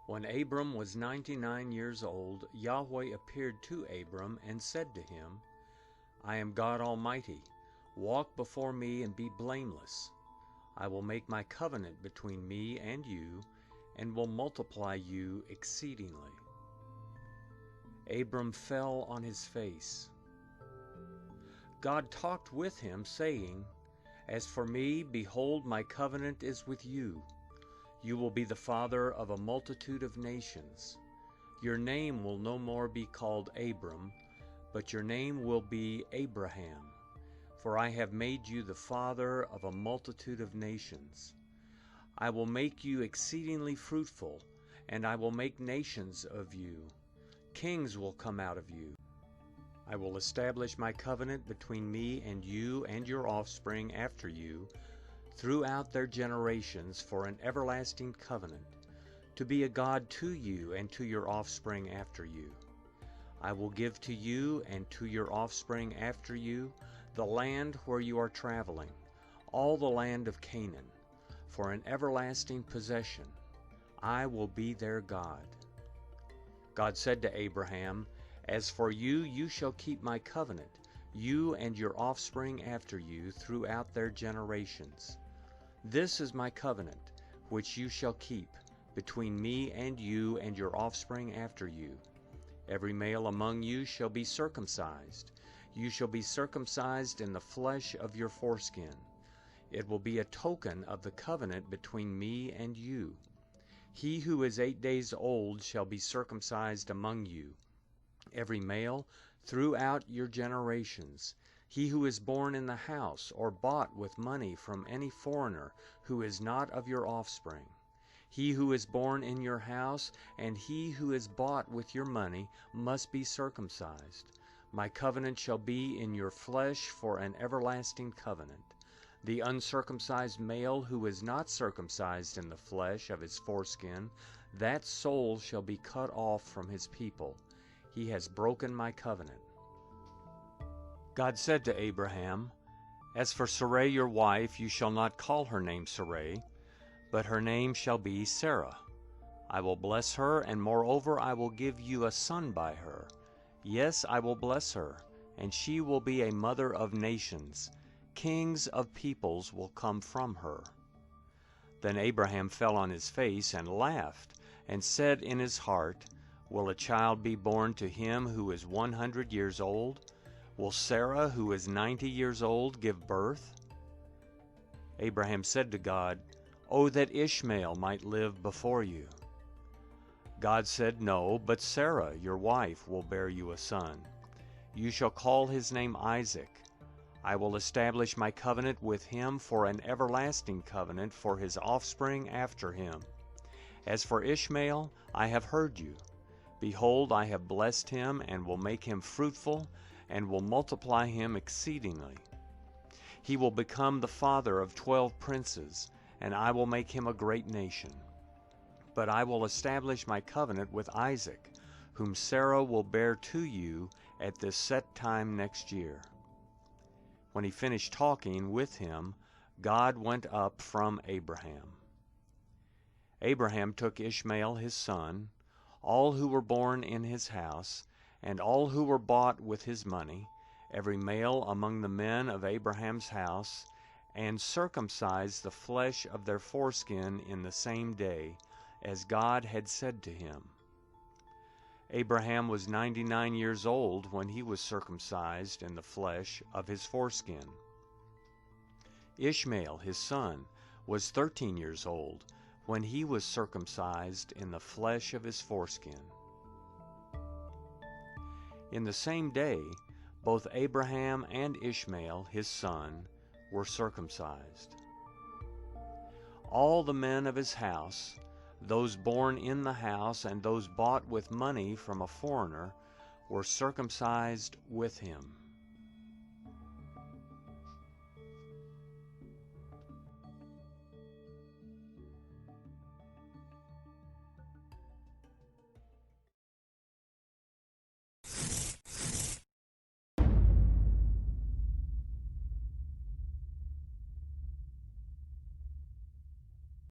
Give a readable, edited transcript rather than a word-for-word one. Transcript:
When Abram was 99 years old, Yahweh appeared to Abram and said to him, I am God Almighty. Walk before me and be blameless. I will make my covenant between me and you, and will multiply you exceedingly. Abram fell on his face. God talked with him, saying, As for me, behold, my covenant is with you. You will be the father of a multitude of nations. Your name will no more be called Abram, but your name will be Abraham, for I have made you the father of a multitude of nations. I will make you exceedingly fruitful, and I will make nations of you. Kings will come out of you. I will establish my covenant between me and you and your offspring after you throughout their generations for an everlasting covenant, to be a God to you and to your offspring after you. I will give to you and to your offspring after you the land where you are traveling, all the land of Canaan, for an everlasting possession. I will be their God. God said to Abraham, As for you, you shall keep my covenant, you and your offspring after you throughout their generations. This is my covenant, which you shall keep, between me and you and your offspring after you. Every male among you shall be circumcised. You shall be circumcised in the flesh of your foreskin. It will be a token of the covenant between me and you. He who is 8 days old shall be circumcised among you, every male throughout your generations. He who is born in the house or bought with money from any foreigner who is not of your offspring. He who is born in your house and he who is bought with your money must be circumcised. My covenant shall be in your flesh for an everlasting covenant. The uncircumcised male who is not circumcised in the flesh of his foreskin, that soul shall be cut off from his people. He has broken my covenant. God said to Abraham, As for Sarai your wife, you shall not call her name Sarai, but her name shall be Sarah. I will bless her, and moreover I will give you a son by her. Yes, I will bless her, and she will be a mother of nations. Kings of peoples will come from her. Then Abraham fell on his face and laughed, and said in his heart, Will a child be born to him who is 100 years old? Will Sarah, who is 90 years old, give birth? Abraham said to God, Oh, that Ishmael might live before you. God said, No, but Sarah, your wife, will bear you a son. You shall call his name Isaac. I will establish my covenant with him for an everlasting covenant for his offspring after him. As for Ishmael, I have heard you. Behold, I have blessed him and will make him fruitful and will multiply him exceedingly. He will become the father of 12 princes, and I will make him a great nation. But I will establish my covenant with Isaac, whom Sarah will bear to you at this set time next year. When he finished talking with him, God went up from Abraham. Abraham took Ishmael his son, all who were born in his house, and all who were bought with his money, every male among the men of Abraham's house, and circumcised the flesh of their foreskin in the same day, as God had said to him. Abraham was 99 years old when he was circumcised in the flesh of his foreskin. Ishmael, his son, was 13 years old when he was circumcised in the flesh of his foreskin. In the same day, both Abraham and Ishmael, his son, were circumcised. All the men of his house, those born in the house and those bought with money from a foreigner, were circumcised with him.